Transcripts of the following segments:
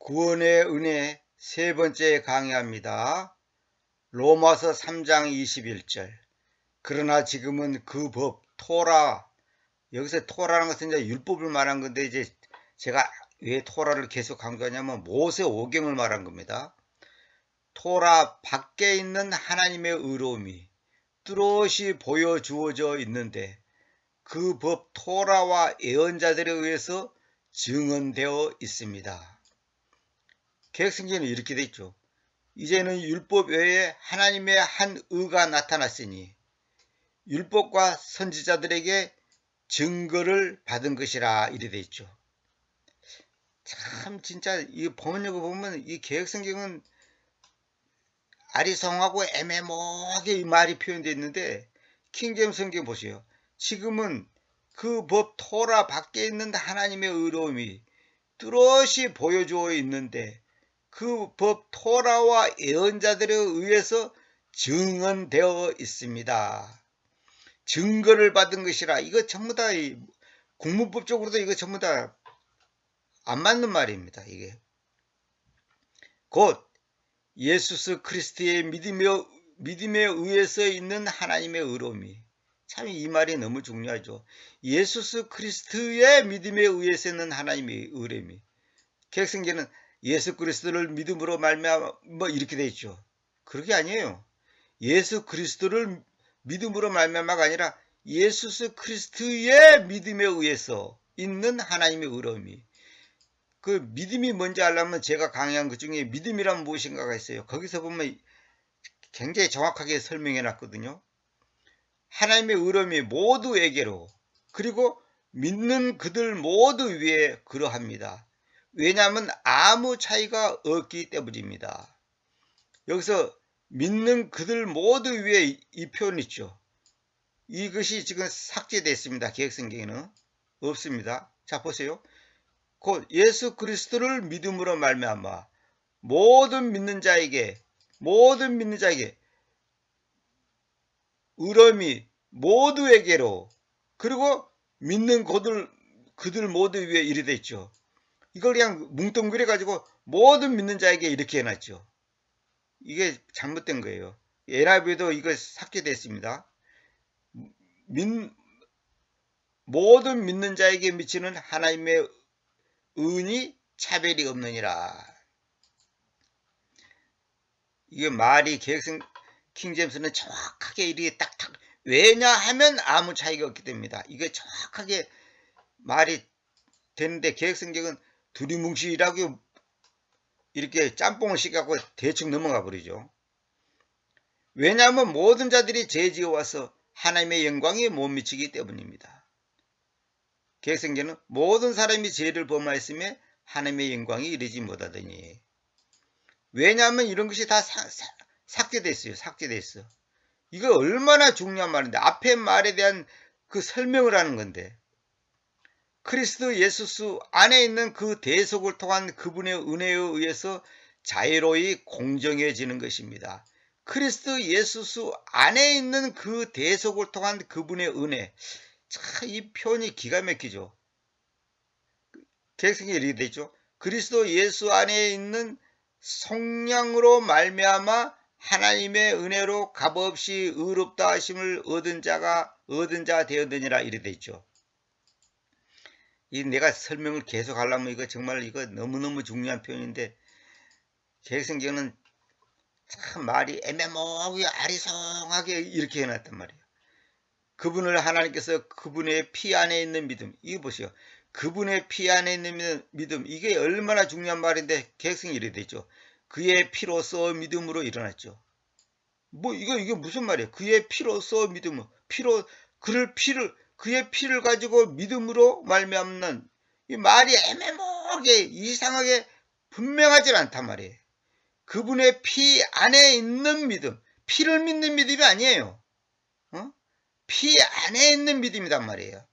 구원의 은혜 세 번째 강의합니다. 로마서 3장 21절. 그러나 지금은 그 법, 토라, 여기서 토라는 것은 이제 율법을 말한 건데, 이제 제가 왜 토라를 계속 강조하냐면 모세 오경을 말한 겁니다. 토라 밖에 있는 하나님의 의로움이 뚜렷이 보여주어져 있는데, 그 법 토라와 예언자들에 의해서 증언되어 있습니다. 개혁성경에는 이렇게 돼 있죠. 이제는 율법 외에 하나님의 한 의가 나타났으니 율법과 선지자들에게 증거를 받은 것이라 이래 돼 있죠. 참 진짜 이 번역을 보면 이 개혁성경은 아리송하고 애매모호하게 이 말이 표현되어 있는데, 킹제임스 성경 보세요. 지금은 그 법 토라 밖에 있는 하나님의 의로움이 뚜렷이 보여주어 있는데 그 법 토라와 예언자들에 의해서 증언되어 있습니다. 증거를 받은 것이라. 이거 전부 다 국문법적으로도 이거 전부 다 안 맞는 말입니다. 이게 곧 예수 그리스도의 믿음에 의해서 있는 하나님의 의로움이, 참 이 말이 너무 중요하죠. 예수 그리스도의 믿음에 의해서 있는 하나님의 의로움이. 개혁성경은 예수 그리스도를 믿음으로 말미암아 뭐 이렇게 돼 있죠. 그게 아니에요. 예수 그리스도를 믿음으로 말미암아가 아니라 예수 그리스도의 믿음에 의해서 있는 하나님의 의로움이. 그 믿음이 뭔지 알려면 제가 강의한 것 중에 믿음이란 무엇인가가 있어요. 거기서 보면 굉장히 정확하게 설명해 놨거든요. 하나님의 의로움이 모두에게로, 그리고 믿는 그들 모두 위에 그러합니다. 왜냐하면 아무 차이가 없기 때문입니다. 여기서 믿는 그들 모두 위에 이 표현 있죠. 이것이 지금 삭제됐습니다. 개혁성경에는 없습니다. 자 보세요. 곧 예수 그리스도를 믿음으로 말미암아 모든 믿는 자에게 의로움이 모두에게로, 그리고 믿는 그들 모두 위에 이래 돼 있죠. 이걸 그냥 뭉뚱그려 가지고 모든 믿는 자에게 이렇게 해놨죠. 이게 잘못된 거예요. NIV에도 이거 삭제됐습니다. 모든 믿는 자에게 미치는 하나님의 은이 차별이 없느니라. 이게 말이 킹제임스는 정확하게 이렇게 딱딱, 왜냐하면 아무 차이가 없기 때문이다. 이게 정확하게 말이 되는데, 개혁성경은 두리뭉실하게 이렇게 짬뽕을 시켜갖고 대충 넘어가 버리죠. 왜냐하면 모든 자들이 죄지어 와서 하나님의 영광에 못 미치기 때문입니다. 개혁성경은 모든 사람이 죄를 범하였으며 하나님의 영광이 이르지 못하더니. 왜냐하면 이런 것이 다 삭제됐어요. 삭제됐어. 이거 얼마나 중요한 말인데, 앞에 말에 대한 그 설명을 하는 건데, 그리스도 예수 안에 있는 그 대속을 통한 그분의 은혜에 의해서 자유로이 공정해지는 것입니다. 그리스도 예수 안에 있는 그 대속을 통한 그분의 은혜. 참 이 표현이 기가 막히죠. 개혁성경에 이렇게 되죠. 그리스도 예수 안에 있는 성령으로 말미암아 하나님의 은혜로 값없이 의롭다 하심을 얻은 자 되었느니라 이래 돼 있죠. 이 내가 설명을 계속 하려면 이거 정말 이거 너무너무 중요한 표현인데, 개혁성경은 참 말이 애매모호하게 아리송하게 이렇게 해놨단 말이에요. 그분을 하나님께서 그분의 피 안에 있는 믿음, 이거 보세요. 그분의 피 안에 있는 믿음, 이게 얼마나 중요한 말인데 개혁성이 이래 되죠. 그의 피로써 믿음으로 일어났죠. 뭐 이게 무슨 말이에요? 그의 피로써 믿음으로, 그의 피를 가지고 믿음으로 말미암는, 이 말이 애매모호하게 이상하게 분명하지 않단 말이에요. 그분의 피 안에 있는 믿음, 피를 믿는 믿음이 아니에요. 피 안에 있는 믿음이란 말이에요.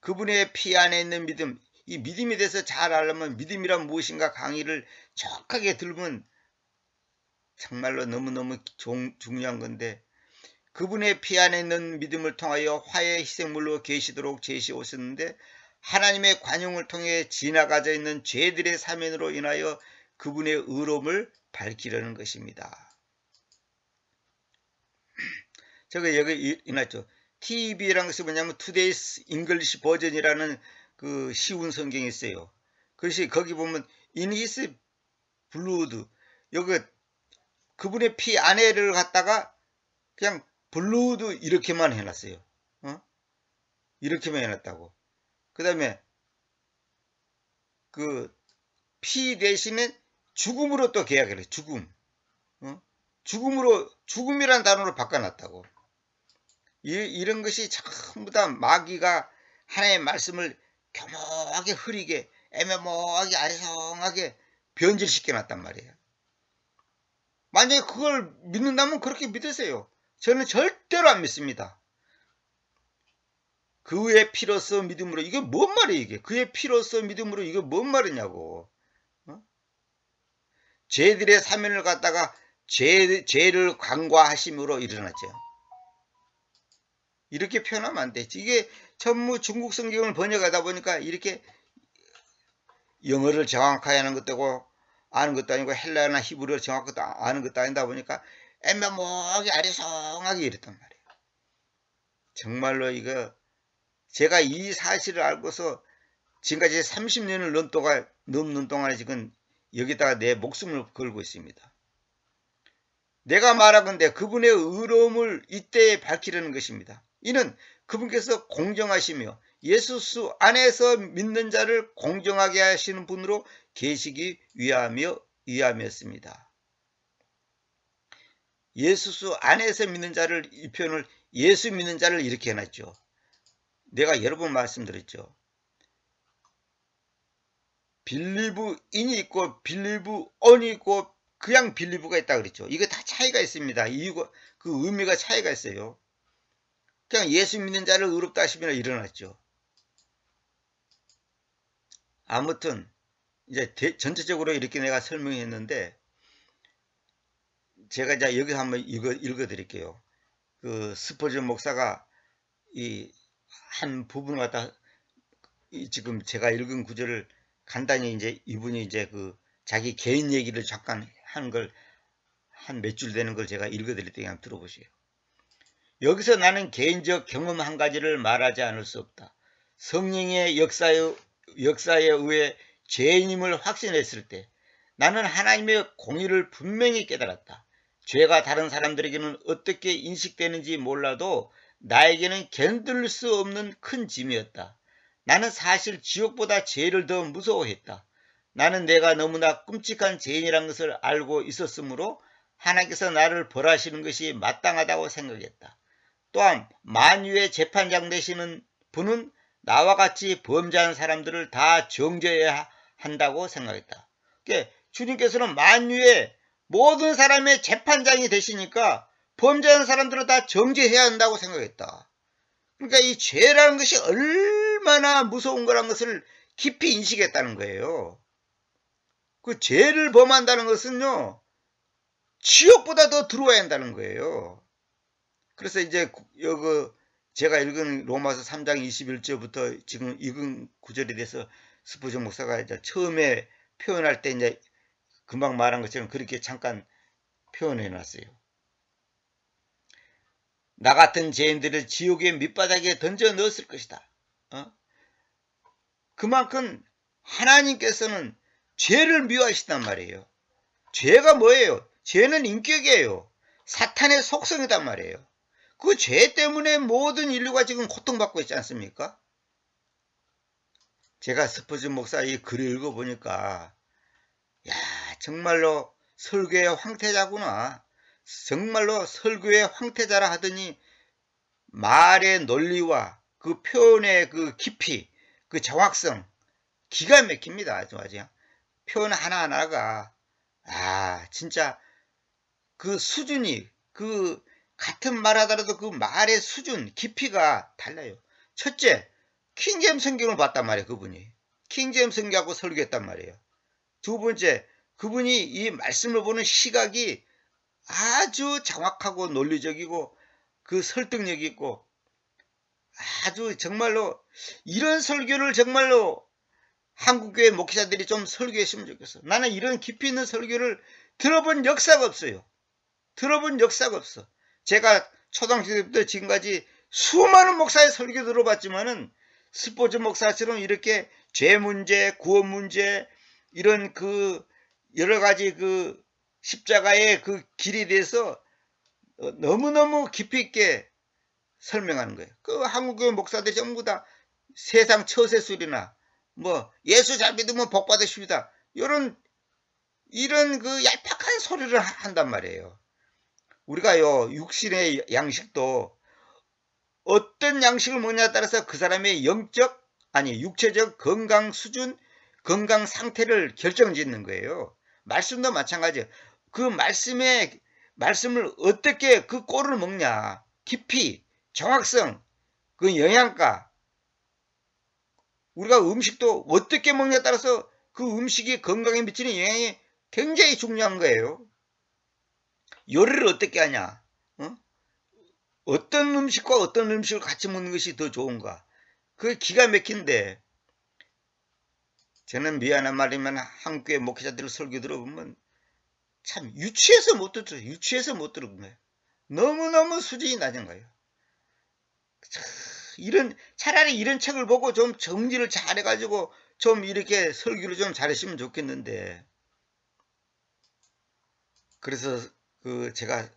그분의 피 안에 있는 믿음, 이 믿음에 대해서 잘 알려면 믿음이란 무엇인가 강의를 정확하게 들으면 정말로 너무너무 중요한 건데, 그분의 피 안에 있는 믿음을 통하여 화해 희생물로 계시도록 제시하셨는데, 하나님의 관용을 통해 지나가져 있는 죄들의 사면으로 인하여 그분의 의로움을 밝히려는 것입니다. 제가 여기 이났죠. TV라는 것이 뭐냐면 Today's English 버전이라는 그 쉬운 성경이 있어요. 그것이 거기 보면 In His Blood, 여기 그분의 피 안에를 갖다가 그냥 블루드 이렇게만 해놨어요. 이렇게만 해놨다고. 그 다음에 그 피 대신에 죽음으로 또 계약을 해. 죽음. 죽음이란 단어로 바꿔놨다고. 이런 것이 전부 다 마귀가 하나님의 말씀을 교묘하게 흐리게 애매모호하게 아리송하게 변질시켜 놨단 말이에요. 만약에 그걸 믿는다면 그렇게 믿으세요. 저는 절대로 안 믿습니다. 그의 피로써 믿음으로, 이게 뭔 말이에요 이게. 그의 피로써 믿음으로 이게 뭔 말이냐고. 죄들의 사면을 갖다가 죄를 간과하심으로 일어났죠. 이렇게 표현하면 안 되지. 이게 전부 중국 성경을 번역하다 보니까 이렇게 영어를 정확하게 하는 것도 아는 것도 아니고 헬라나 히브리어를 정확하게 아는 것도 아니다 보니까 애매모호하게 아리송하게 이랬단 말이에요. 정말로 이거 제가 이 사실을 알고서 지금까지 30년을 넘는 동안에 지금 여기다가 내 목숨을 걸고 있습니다. 내가 말하건대 그분의 의로움을 이때에 밝히려는 것입니다. 이는 그분께서 공정하시며 예수 안에서 믿는 자를 공정하게 하시는 분으로 계시기 위함이었습니다. 예수 안에서 믿는 자를, 이 표현을 예수 믿는 자를 이렇게 해놨죠. 내가 여러 번 말씀드렸죠. 빌리브 인이 있고 빌리브 언이 있고 그냥 빌리브가 있다 그랬죠. 이거 다 차이가 있습니다. 이유가 그 의미가 차이가 있어요. 그냥 예수 믿는 자를 의롭다 하시면 일어났죠. 아무튼 이제 전체적으로 이렇게 내가 설명했는데 제가 이제 여기서 한번 읽어 드릴게요. 그 스포전 목사가 이 한 부분을 갖다 지금 제가 읽은 구절을 간단히 이제 이분이 이제 그 자기 개인 얘기를 잠깐 하는 걸 한 몇 줄 되는 걸 제가 읽어 드릴 때 그냥 들어보세요. 여기서 나는 개인적 경험 한 가지를 말하지 않을 수 없다. 성령의 역사에 의해 죄인임을 확신했을 때 나는 하나님의 공의를 분명히 깨달았다. 죄가 다른 사람들에게는 어떻게 인식되는지 몰라도 나에게는 견딜 수 없는 큰 짐이었다. 나는 사실 지옥보다 죄를 더 무서워했다. 나는 내가 너무나 끔찍한 죄인이라는 것을 알고 있었으므로 하나님께서 나를 벌하시는 것이 마땅하다고 생각했다. 또한 만유의 재판장 되시는 분은 나와 같이 범죄한 사람들을 다 정죄해야 한다고 생각했다. 그러니까 주님께서는 만유의 모든 사람의 재판장이 되시니까 범죄한 사람들을 다 정죄해야 한다고 생각했다. 그러니까 이 죄라는 것이 얼마나 무서운 거란 것을 깊이 인식했다는 거예요. 그 죄를 범한다는 것은요, 지옥보다 더 들어와야 한다는 거예요. 그래서 이제 여기 제가 읽은 로마서 3장 21절부터 지금 읽은 구절에 대해서 스포전 목사가 이제 처음에 표현할 때 이제 금방 말한 것처럼 그렇게 잠깐 표현해 놨어요. 나 같은 죄인들을 지옥의 밑바닥에 던져 넣었을 것이다. 그만큼 하나님께서는 죄를 미워하신단 말이에요. 죄가 뭐예요? 죄는 인격이에요. 사탄의 속성이단 말이에요. 그 죄 때문에 모든 인류가 지금 고통받고 있지 않습니까? 제가 스포전 목사의 글을 읽어보니까 야, 정말로 설교의 황태자구나. 정말로 설교의 황태자라 하더니 말의 논리와 그 표현의 그 깊이, 그 정확성 기가 막힙니다. 아주. 표현 하나하나가 진짜 그 수준이 그 같은 말 하더라도 그 말의 수준, 깊이가 달라요. 첫째, 킹제임스 성경을 봤단 말이에요. 그분이. 킹제임스 성경하고 설교했단 말이에요. 두 번째, 그분이 이 말씀을 보는 시각이 아주 정확하고 논리적이고 그 설득력 있고 아주 정말로 이런 설교를 정말로 한국교회 목회자들이 좀 설교했으면 좋겠어. 나는 이런 깊이 있는 설교를 들어본 역사가 없어요. 들어본 역사가 없어. 제가 초등학교 때부터 지금까지 수많은 목사의 설교 들어봤지만은 스포츠 목사처럼 이렇게 죄 문제, 구원 문제, 이런 그 여러 가지 그 십자가의 그 길에 대해서 너무너무 깊이 있게 설명하는 거예요. 그 한국교회 목사들이 전부 다 세상 처세술이나 뭐 예수 잘 믿으면 복 받으십니다. 이런 그 얄팍한 소리를 한단 말이에요. 우리가요, 육신의 양식도 어떤 양식을 먹냐에 따라서 그 사람의 육체적 건강 수준, 건강 상태를 결정짓는 거예요. 말씀도 마찬가지예요. 그 말씀을 어떻게 그 꼴을 먹냐, 깊이, 정확성, 그 영양가, 우리가 음식도 어떻게 먹냐에 따라서 그 음식이 건강에 미치는 영향이 굉장히 중요한 거예요. 요리를 어떻게 하냐, 어떤 음식과 어떤 음식을 같이 먹는 것이 더 좋은가, 그게 기가 막힌데, 저는 미안한 말이면 한국교회 목회자들 설교 들어보면 참 유치해서 못 듣죠. 유치해서 못 들은 거예요. 너무너무 수준이 낮은 거예요. 차라리 이런 책을 보고 좀 정리를 잘 해가지고 좀 이렇게 설교를 좀 잘했으면 좋겠는데, 그래서 그 제가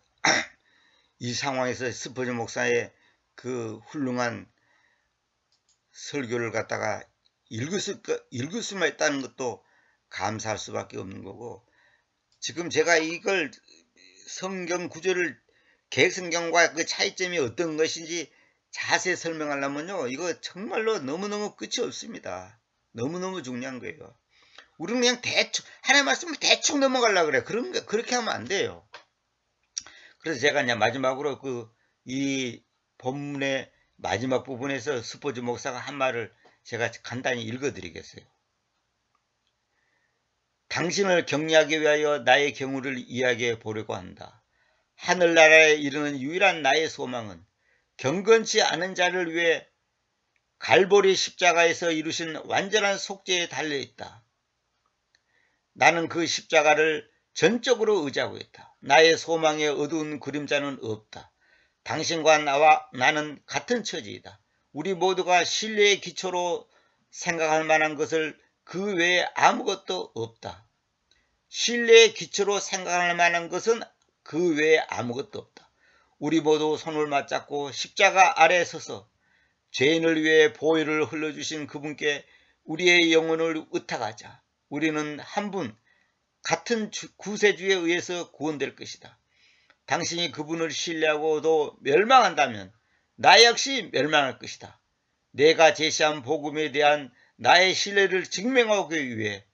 이 상황에서 스포츠 목사의 그 훌륭한 설교를 갖다가 읽을 수만 있다는 것도 감사할 수밖에 없는 거고, 지금 제가 이걸 성경 구절을 개성경과 그 차이점이 어떤 것인지 자세히 설명하려면요, 이거 정말로 너무너무 끝이 없습니다. 너무너무 중요한 거예요. 우리는 그냥 대충 하나님 말씀을 대충 넘어가려고 그래. 그렇게 하면 안 돼요. 그래서 제가 이제 마지막으로 이 본문의 마지막 부분에서 스포츠 목사가 한 말을 제가 간단히 읽어드리겠어요. 당신을 격려하기 위하여 나의 경우를 이야기해 보려고 한다. 하늘나라에 이르는 유일한 나의 소망은 경건치 않은 자를 위해 갈보리 십자가에서 이루신 완전한 속죄에 달려있다. 나는 그 십자가를 전적으로 의지하고 있다. 나의 소망에 어두운 그림자는 없다. 당신과 나는 같은 처지이다. 우리 모두가 신뢰의 기초로 생각할 만한 것을 그 외에 아무것도 없다. 신뢰의 기초로 생각할 만한 것은 그 외에 아무것도 없다. 우리 모두 손을 맞잡고 십자가 아래 서서 죄인을 위해 보혈을 흘려주신 그분께 우리의 영혼을 의탁하자. 우리는 한 분 같은 구세주에 의해서 구원될 것이다. 당신이 그분을 신뢰하고도 멸망한다면 나 역시 멸망할 것이다. 내가 제시한 복음에 대한 나의 신뢰를 증명하기 위해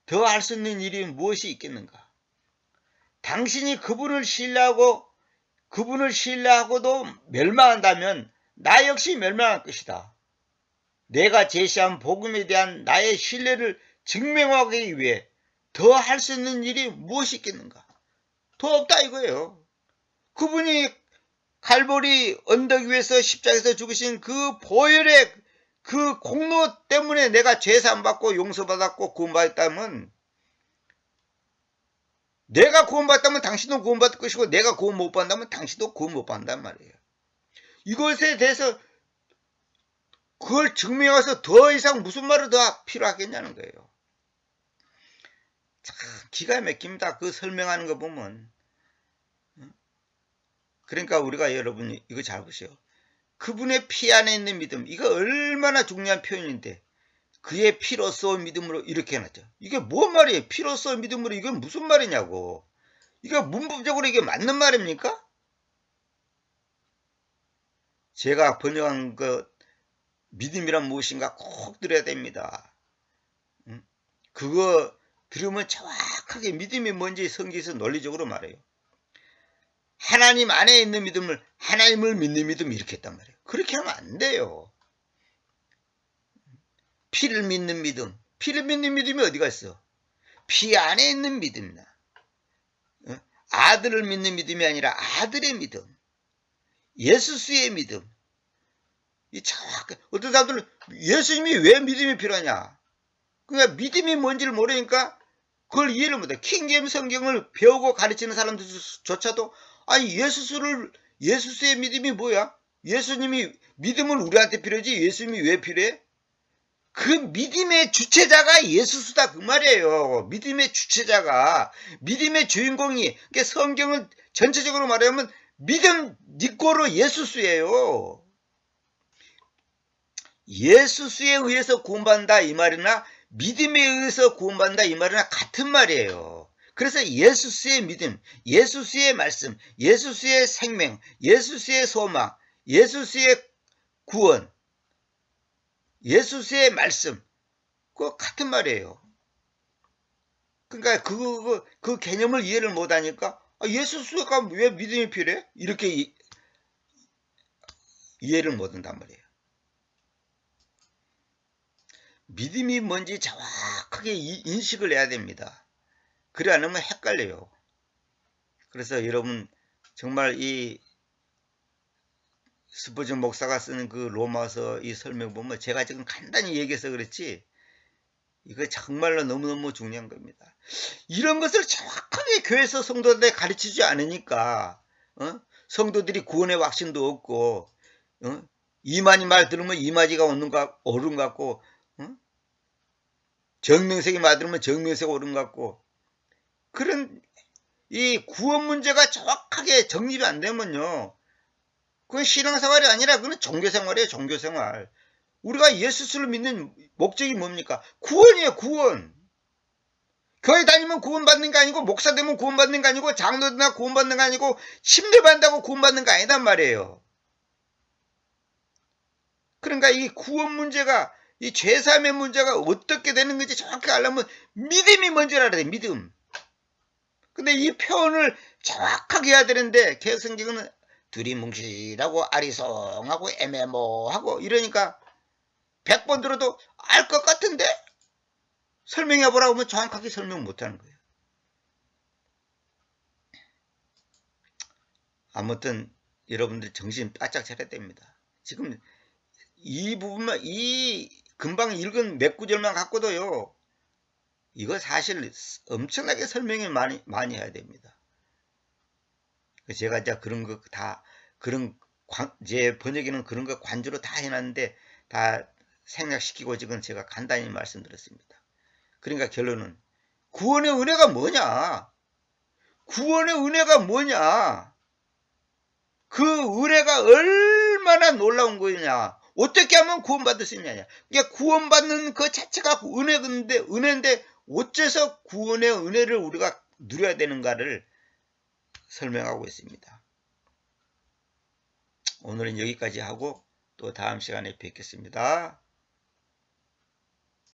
더 할 수 있는 일이 무엇이 있겠는가? 당신이 그분을 신뢰하고도 멸망한다면 나 역시 멸망할 것이다. 내가 제시한 복음에 대한 나의 신뢰를 증명하기 위해 더 할 수 있는 일이 무엇이 있겠는가? 더 없다 이거예요. 그분이 갈보리 언덕 위에서 십자가에서 죽으신 그 보혈의 그 공로 때문에 내가 죄사함 받고 용서받았고 구원받았다면, 내가 구원받았다면 당신도 구원받을 것이고, 내가 구원 못 받는다면 당신도 구원 못 받는단 말이에요. 이것에 대해서 그걸 증명해서 더 이상 무슨 말을 더 필요하겠냐는 거예요. 참 기가 막힙니다. 그 설명하는 거 보면. 그러니까 우리가 여러분 이거 잘 보세요. 그분의 피 안에 있는 믿음, 이거 얼마나 중요한 표현인데, 그의 피로써 믿음으로 이렇게 해놨죠. 이게 뭔 말이에요? 피로써 믿음으로, 이건 무슨 말이냐고. 이거 문법적으로 이게 맞는 말입니까? 제가 번역한 그 믿음이란 무엇인가 꼭 들어야 됩니다. 그거 들으면 정확하게 믿음이 뭔지 성경에서 논리적으로 말해요. 하나님 안에 있는 믿음을, 하나님을 믿는 믿음, 이렇게 했단 말이에요. 그렇게 하면 안 돼요. 피를 믿는 믿음, 피를 믿는 믿음이 어디가 있어? 피 안에 있는 믿음이다. 아들을 믿는 믿음이 아니라 아들의 믿음, 예수스의 믿음, 어떤 사람들은 예수님이 왜 믿음이 필요하냐? 그러니까 믿음이 뭔지를 모르니까 그걸 이해를 못해. 킹제임스 성경을 배우고 가르치는 사람들조차도 아니 예수스의 믿음이 뭐야? 예수님이 믿음은 우리한테 필요하지 예수님이 왜 필요해? 그 믿음의 주체자가 예수수다 그 말이에요. 믿음의 주체자가 믿음의 주인공이 그러니까 성경을 전체적으로 말하면 믿음 니꼬로 예수수예요. 예수수에 의해서 구원받는다 이 말이나 믿음에 의해서 구원받는다 이 말이나 같은 말이에요. 그래서 예수수의 믿음, 예수수의 말씀, 예수수의 생명, 예수수의 소망, 예수수의 구원, 예수수의 말씀 그거 같은 말이에요. 그러니까 그 개념을 이해를 못하니까 예수수가 왜 믿음이 필요해? 이렇게 이해를 못한단 말이에요. 믿음이 뭔지 정확하게 인식을 해야 됩니다. 그래 않으면 헷갈려요. 그래서 여러분 정말 이 스포전 목사가 쓰는 그 로마서 이 설명 보면 제가 지금 간단히 얘기해서 그렇지 이거 정말로 너무너무 중요한 겁니다. 이런 것을 정확하게 교회에서 성도들에 가르치지 않으니까 성도들이 구원의 확신도 없고 이만희 말 들으면 이만희가 옳은 것 같고 정명석이 말 들으면 정명석이 옳은 것 같고 그런 이 구원 문제가 정확하게 정립이 안 되면요 그건 신앙생활이 아니라 그건 종교생활이에요. 종교생활. 우리가 예수를 믿는 목적이 뭡니까? 구원이에요. 구원. 교회 다니면 구원받는 게 아니고 목사 되면 구원받는 게 아니고 장로나 구원받는 게 아니고 침례받는다고 구원받는 게 아니단 말이에요. 그러니까 이 구원 문제가 이 죄사함의 문제가 어떻게 되는 건지 정확히 알려면 믿음이 뭔지 알아야 돼. 믿음. 근데 이 표현을 정확하게 해야 되는데 개혁성경은 두리뭉실하고 아리송하고 애매모하고 이러니까 100번 들어도 알 것 같은데 설명해보라고 하면 정확하게 설명 못하는 거예요. 아무튼 여러분들 정신 바짝 차려야 됩니다. 지금 이 부분만 이 금방 읽은 몇 구절만 갖고도요. 이거 사실 엄청나게 설명을 많이 해야 됩니다. 제가 이제 그런 거 다 그런 제 번역에는 그런 거 관주로 다 해놨는데 다 생략시키고 지금 제가 간단히 말씀드렸습니다. 그러니까 결론은 구원의 은혜가 뭐냐? 구원의 은혜가 뭐냐? 그 은혜가 얼마나 놀라운 거냐? 어떻게 하면 구원받을 수 있느냐? 그러니까 구원받는 그 자체가 은혜인데 어째서 구원의 은혜를 우리가 누려야 되는가를 설명하고 있습니다. 오늘은 여기까지 하고 또 다음 시간에 뵙겠습니다.